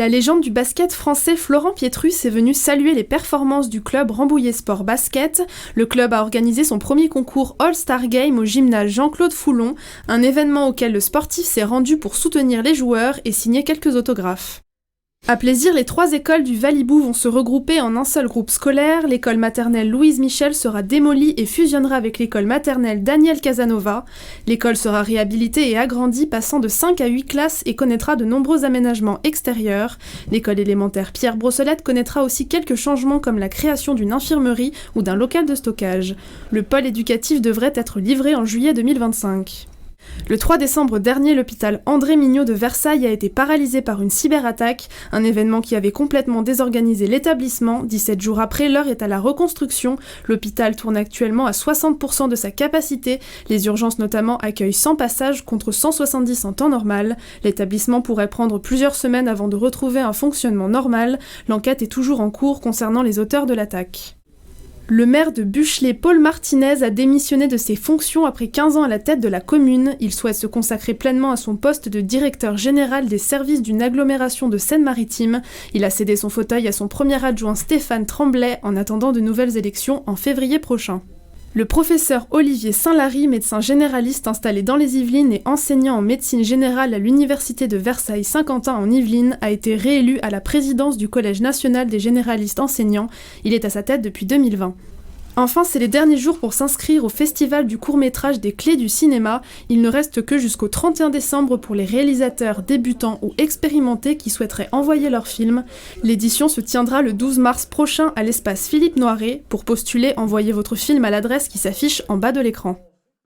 La légende du basket français Florent Pietrus est venu saluer les performances du club Rambouillet Sport Basket. Le club a organisé son premier concours All-Star Game au gymnase Jean-Claude Foulon, un événement auquel le sportif s'est rendu pour soutenir les joueurs et signer quelques autographes. À plaisir, les 3 écoles du Valibou vont se regrouper en un seul groupe scolaire. L'école maternelle Louise Michel sera démolie et fusionnera avec l'école maternelle Daniel Casanova. L'école sera réhabilitée et agrandie, passant de 5 à 8 classes et connaîtra de nombreux aménagements extérieurs. L'école élémentaire Pierre Brossolette connaîtra aussi quelques changements comme la création d'une infirmerie ou d'un local de stockage. Le pôle éducatif devrait être livré en juillet 2025. Le 3 décembre dernier, l'hôpital André Mignot de Versailles a été paralysé par une cyberattaque, un événement qui avait complètement désorganisé l'établissement. 17 jours après, l'heure est à la reconstruction. L'hôpital tourne actuellement à 60% de sa capacité. Les urgences notamment accueillent 100 passages contre 170 en temps normal. L'établissement pourrait prendre plusieurs semaines avant de retrouver un fonctionnement normal. L'enquête est toujours en cours concernant les auteurs de l'attaque. Le maire de Buchelay, Paul Martinez, a démissionné de ses fonctions après 15 ans à la tête de la commune. Il souhaite se consacrer pleinement à son poste de directeur général des services d'une agglomération de Seine-Maritime. Il a cédé son fauteuil à son premier adjoint Stéphane Tremblay en attendant de nouvelles élections en février prochain. Le professeur Olivier Saint-Lary, médecin généraliste installé dans les Yvelines et enseignant en médecine générale à l'université de Versailles-Saint-Quentin en Yvelines, a été réélu à la présidence du Collège national des généralistes enseignants. Il est à sa tête depuis 2020. Enfin, c'est les derniers jours pour s'inscrire au festival du court-métrage des Clés du cinéma. Il ne reste que jusqu'au 31 décembre pour les réalisateurs débutants ou expérimentés qui souhaiteraient envoyer leur film. L'édition se tiendra le 12 mars prochain à l'espace Philippe Noiret. Pour postuler, envoyez votre film à l'adresse qui s'affiche en bas de l'écran.